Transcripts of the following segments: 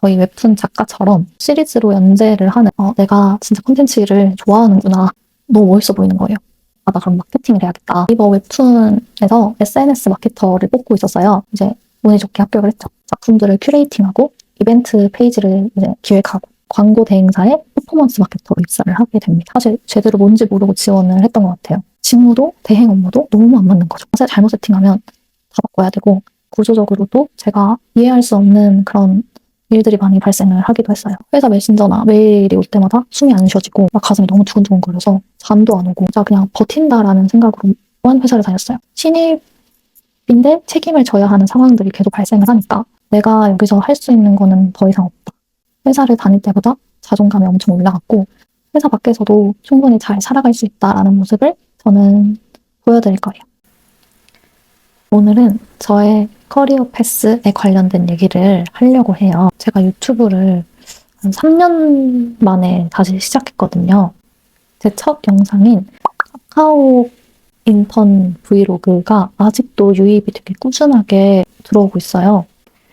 거의 웹툰 작가처럼 시리즈로 연재를 하는 내가 진짜 콘텐츠를 좋아하는구나. 너무 멋있어 보이는 거예요. 아, 나 그럼 마케팅을 해야겠다. 네이버 웹툰에서 SNS 마케터를 뽑고 있었어요. 이제 운이 좋게 합격을 했죠. 작품들을 큐레이팅하고 이벤트 페이지를 이제 기획하고 광고 대행사에 퍼포먼스 마케터로 입사를 하게 됩니다. 사실 제대로 뭔지 모르고 지원을 했던 것 같아요. 직무도 대행 업무도 너무 안 맞는 거죠. 사실 잘못 세팅하면 다 바꿔야 되고 구조적으로도 제가 이해할 수 없는 그런 일들이 많이 발생을 하기도 했어요. 회사 메신저나 메일이 올 때마다 숨이 안 쉬어지고 막 가슴이 너무 두근두근거려서 잠도 안 오고 진짜 그냥 버틴다라는 생각으로만 회사를 다녔어요. 신입인데 책임을 져야 하는 상황들이 계속 발생을 하니까 내가 여기서 할 수 있는 거는 더 이상 없다. 회사를 다닐 때보다 자존감이 엄청 올라갔고 회사 밖에서도 충분히 잘 살아갈 수 있다라는 모습을 저는 보여드릴 거예요. 오늘은 저의 커리어 패스에 관련된 얘기를 하려고 해요. 제가 유튜브를 한 3년 만에 다시 시작했거든요. 제 첫 영상인 카카오 인턴 브이로그가 아직도 유입이 되게 꾸준하게 들어오고 있어요.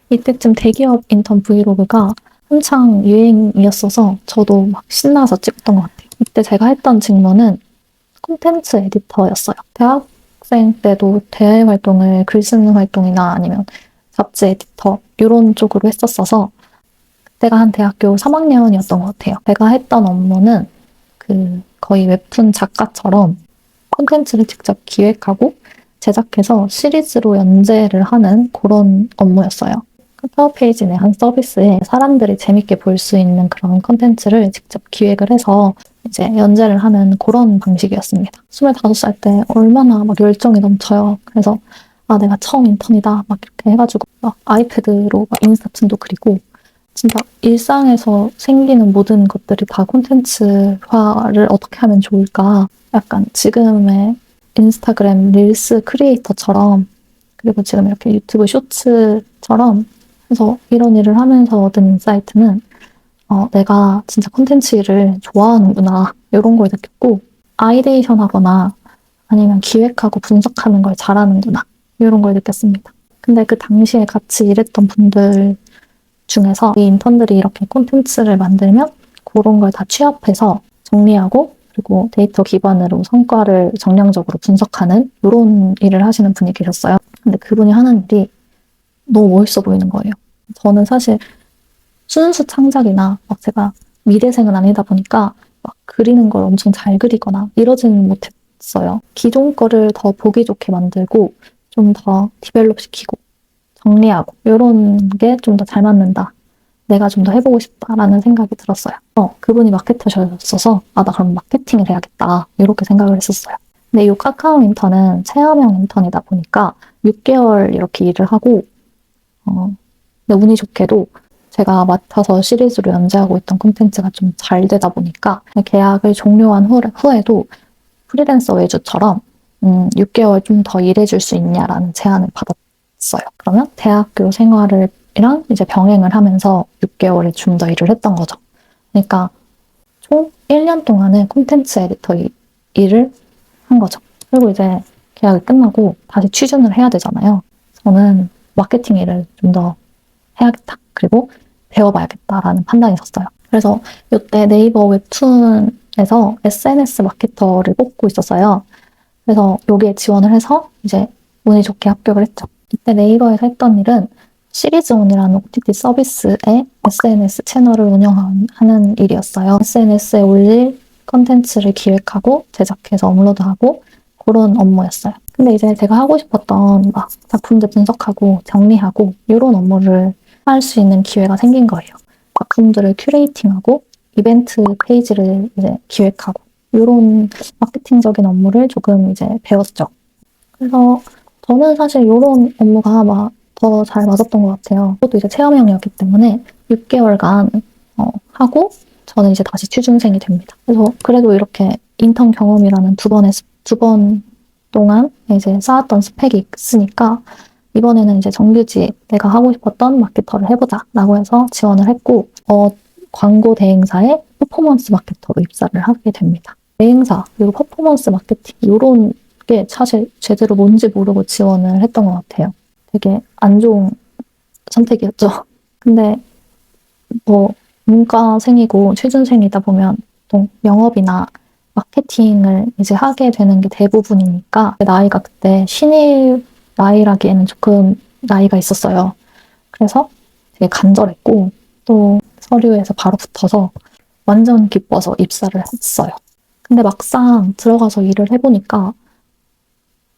이때쯤 대기업 인턴 브이로그가 한창 유행이었어서 저도 막 신나서 찍었던 것 같아요. 이때 제가 했던 직무는 콘텐츠 에디터였어요. 대학생 때도 대외 활동을 글 쓰는 활동이나 아니면 잡지 에디터 이런 쪽으로 했었어서 그때가 한 대학교 3학년이었던 것 같아요. 제가 했던 업무는 거의 웹툰 작가처럼 콘텐츠를 직접 기획하고 제작해서 시리즈로 연재를 하는 그런 업무였어요. 카카오 페이지 내 한 서비스에 사람들이 재밌게 볼 수 있는 그런 콘텐츠를 직접 기획을 해서 이제 연재를 하는 그런 방식이었습니다. 25살 때 얼마나 막 열정이 넘쳐요. 그래서 아, 내가 처음 인턴이다 막 이렇게 해가지고 막 아이패드로 막 인스타툰도 그리고 진짜 일상에서 생기는 모든 것들이 다 콘텐츠화를 어떻게 하면 좋을까? 약간 지금의 인스타그램 릴스 크리에이터처럼 그리고 지금 이렇게 유튜브 쇼츠처럼 해서 이런 일을 하면서 얻은 인사이트는 내가 진짜 콘텐츠를 좋아하는구나 이런 걸 느꼈고 아이데이션 하거나 아니면 기획하고 분석하는 걸 잘하는구나 이런 걸 느꼈습니다. 근데 그 당시에 같이 일했던 분들 중에서 이 인턴들이 이렇게 콘텐츠를 만들면 그런 걸 다 취합해서 정리하고 그리고 데이터 기반으로 성과를 정량적으로 분석하는 이런 일을 하시는 분이 계셨어요. 근데 그분이 하는 일이 너무 멋있어 보이는 거예요. 저는 사실 순수 창작이나 막 제가 미대생은 아니다 보니까 막 그리는 걸 엄청 잘 그리거나 이러지는 못했어요. 기존 거를 더 보기 좋게 만들고 좀 더 디벨롭 시키고 정리하고 이런 게 좀 더 잘 맞는다. 내가 좀 더 해보고 싶다라는 생각이 들었어요. 그분이 마케터셨어서 아, 나 그럼 마케팅을 해야겠다. 이렇게 생각을 했었어요. 근데 이 카카오 인턴은 체험형 인턴이다 보니까 6개월 이렇게 일을 하고 근데 운이 좋게도 제가 맡아서 시리즈로 연재하고 있던 콘텐츠가 좀 잘 되다 보니까 계약을 종료한 후에도 프리랜서 외주처럼 6개월 좀 더 일해줄 수 있냐라는 제안을 받았어요. 그러면 대학교 생활이랑 이제 병행을 하면서 6개월을 좀 더 일을 했던 거죠. 그러니까 총 1년 동안은 콘텐츠 에디터 일을 한 거죠. 그리고 이제 계약이 끝나고 다시 취준을 해야 되잖아요. 저는 마케팅 일을 좀 더 해야겠다. 그리고 배워봐야겠다라는 판단이 섰어요. 그래서 이때 네이버 웹툰에서 SNS 마케터를 뽑고 있었어요. 그래서 여기에 지원을 해서 이제 운이 좋게 합격을 했죠. 이때 네이버에서 했던 일은 시리즈온이라는 OTT 서비스의 SNS 채널을 운영하는 일이었어요. SNS에 올릴 컨텐츠를 기획하고 제작해서 업로드하고 그런 업무였어요. 근데 이제 제가 하고 싶었던 막 작품들 분석하고 정리하고 이런 업무를 할 수 있는 기회가 생긴 거예요. 작품들을 큐레이팅하고 이벤트 페이지를 이제 기획하고 이런 마케팅적인 업무를 조금 이제 배웠죠. 그래서 저는 사실 이런 업무가 막 더 잘 맞았던 것 같아요. 그것도 이제 체험형이었기 때문에 6개월간 하고 저는 이제 다시 취준생이 됩니다. 그래서 그래도 이렇게 인턴 경험이라는 두 번 동안 이제 쌓았던 스펙이 있으니까 이번에는 이제 정규직 내가 하고 싶었던 마케터를 해보자라고 해서 지원을 했고 광고 대행사에 퍼포먼스 마케터로 입사를 하게 됩니다. 대행사 그리고 퍼포먼스 마케팅 이런 게 사실 제대로 뭔지 모르고 지원을 했던 것 같아요. 되게 안 좋은 선택이었죠. 근데 뭐 문과생이고 취준생이다 보면 또 영업이나 마케팅을 이제 하게 되는 게 대부분이니까 나이가 그때 신입 나이라기에는 조금 나이가 있었어요. 그래서 되게 간절했고 또 서류에서 바로 붙어서 완전 기뻐서 입사를 했어요. 근데 막상 들어가서 일을 해보니까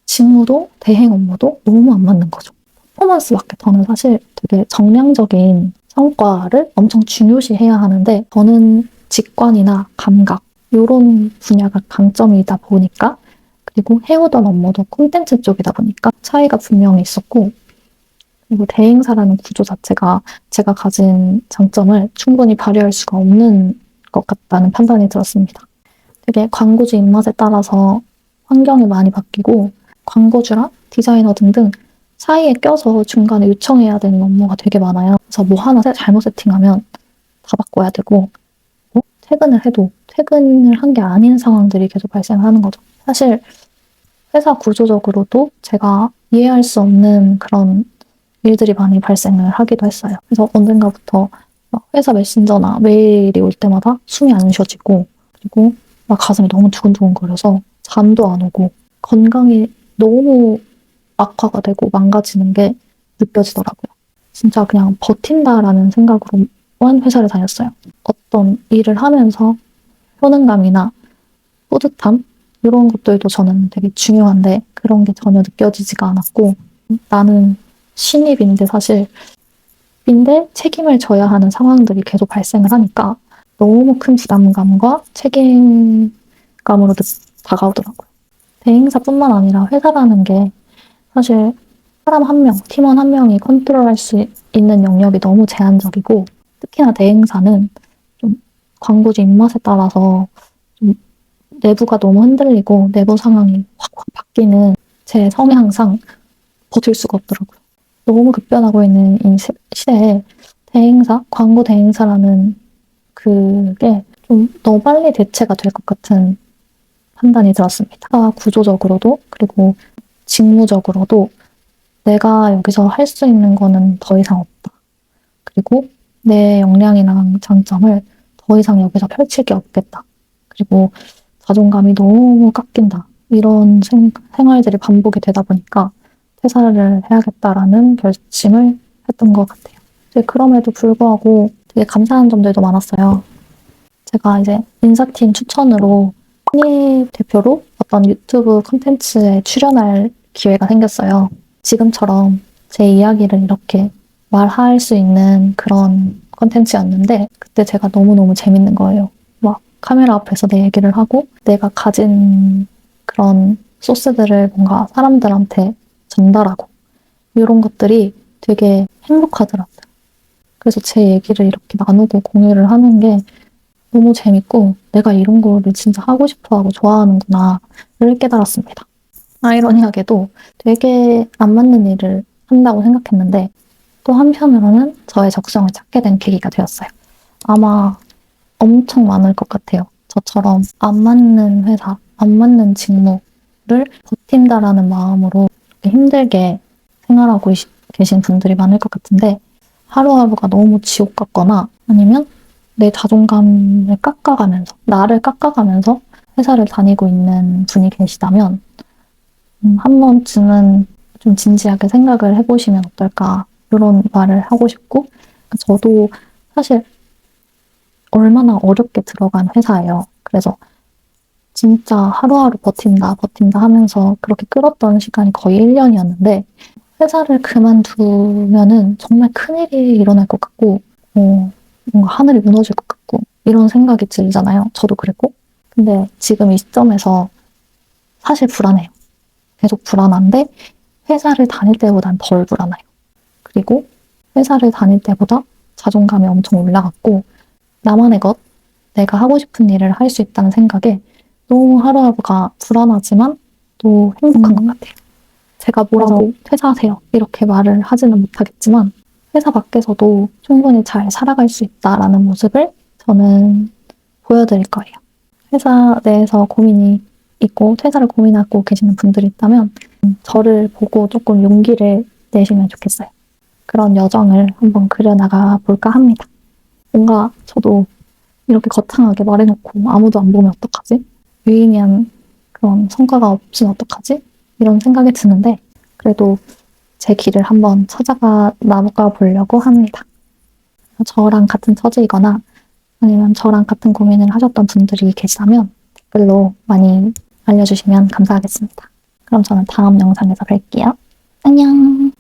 직무도 대행 업무도 너무 안 맞는 거죠. 퍼포먼스 마케터는 사실 되게 정량적인 성과를 엄청 중요시해야 하는데 저는 직관이나 감각 이런 분야가 강점이다 보니까 그리고 해오던 업무도 콘텐츠 쪽이다 보니까 차이가 분명히 있었고 그리고 대행사라는 구조 자체가 제가 가진 장점을 충분히 발휘할 수가 없는 것 같다는 판단이 들었습니다. 되게 광고주 입맛에 따라서 환경이 많이 바뀌고 광고주랑 디자이너 등등 사이에 껴서 중간에 요청해야 되는 업무가 되게 많아요. 그래서 뭐 하나 잘못 세팅하면 다 바꿔야 되고 퇴근을 해도 퇴근을 한 게 아닌 상황들이 계속 발생하는 거죠. 사실 회사 구조적으로도 제가 이해할 수 없는 그런 일들이 많이 발생을 하기도 했어요. 그래서 언젠가부터 막 회사 메신저나 메일이 올 때마다 숨이 안 쉬어지고 그리고 막 가슴이 너무 두근두근거려서 잠도 안 오고 건강이 너무 악화가 되고 망가지는 게 느껴지더라고요. 진짜 그냥 버틴다라는 생각으로만 회사를 다녔어요. 어떤 일을 하면서 효능감이나 뿌듯함 이런 것들도 저는 되게 중요한데 그런 게 전혀 느껴지지가 않았고 나는 신입인데 사실 인데 책임을 져야 하는 상황들이 계속 발생을 하니까 너무 큰 부담감과 책임감으로 다가오더라고요. 대행사뿐만 아니라 회사라는 게 사실 사람 한 명, 팀원 한 명이 컨트롤할 수 있는 영역이 너무 제한적이고 특히나 대행사는 좀 광고주 입맛에 따라서 좀 내부가 너무 흔들리고 내부 상황이 확확 바뀌는 제 성향상 버틸 수가 없더라고요. 너무 급변하고 있는 이 시대에 대행사, 광고 대행사라는 그게 좀 너무 빨리 대체가 될 것 같은 판단이 들었습니다. 구조적으로도 그리고 직무적으로도 내가 여기서 할 수 있는 거는 더 이상 없다. 그리고 내 역량이나 장점을 더 이상 여기서 펼칠 게 없겠다. 그리고 자존감이 너무 깎인다. 이런 생활들이 반복이 되다 보니까 퇴사를 해야겠다라는 결심을 했던 것 같아요. 그럼에도 불구하고 되게 감사한 점들도 많았어요. 제가 이제 인사팀 추천으로 신입 대표로 어떤 유튜브 콘텐츠에 출연할 기회가 생겼어요. 지금처럼 제 이야기를 이렇게 말할 수 있는 그런 콘텐츠였는데 그때 제가 너무너무 재밌는 거예요. 막 카메라 앞에서 내 얘기를 하고 내가 가진 그런 소스들을 뭔가 사람들한테 전달하고 이런 것들이 되게 행복하더라고요. 그래서 제 얘기를 이렇게 나누고 공유를 하는 게 너무 재밌고 내가 이런 거를 진짜 하고 싶어하고 좋아하는구나를 깨달았습니다. 아이러니하게도 되게 안 맞는 일을 한다고 생각했는데 또 한편으로는 저의 적성을 찾게 된 계기가 되었어요. 아마 엄청 많을 것 같아요. 저처럼 안 맞는 회사, 안 맞는 직무를 버틴다라는 마음으로 이렇게 힘들게 생활하고 계신 분들이 많을 것 같은데 하루하루가 너무 지옥 같거나 아니면 내 자존감을 깎아가면서 나를 깎아가면서 회사를 다니고 있는 분이 계시다면 한 번쯤은 좀 진지하게 생각을 해보시면 어떨까 이런 말을 하고 싶고 저도 사실 얼마나 어렵게 들어간 회사예요. 그래서 진짜 하루하루 버틴다 하면서 그렇게 끌었던 시간이 거의 1년이었는데 회사를 그만두면은 정말 큰일이 일어날 것 같고 뭔가 하늘이 무너질 것 같고 이런 생각이 들잖아요. 저도 그랬고. 근데 지금 이 시점에서 사실 불안해요. 계속 불안한데 회사를 다닐 때보단 덜 불안해요. 그리고 회사를 다닐 때보다 자존감이 엄청 올라갔고 나만의 것, 내가 하고 싶은 일을 할 수 있다는 생각에 너무 하루하루가 불안하지만 또 행복한 것 같아요. 제가 뭐라고 퇴사하세요 이렇게 말을 하지는 못하겠지만 회사 밖에서도 충분히 잘 살아갈 수 있다라는 모습을 저는 보여드릴 거예요. 회사 내에서 고민이 있고 퇴사를 고민하고 계시는 분들이 있다면 저를 보고 조금 용기를 내시면 좋겠어요. 그런 여정을 한번 그려나가 볼까 합니다. 뭔가 저도 이렇게 거창하게 말해놓고 아무도 안 보면 어떡하지? 유의미한 그런 성과가 없으면 어떡하지? 이런 생각이 드는데 그래도 제 길을 한번 나가 보려고 합니다. 저랑 같은 처지이거나 아니면 저랑 같은 고민을 하셨던 분들이 계시다면 댓글로 많이 알려주시면 감사하겠습니다. 그럼 저는 다음 영상에서 뵐게요. 안녕!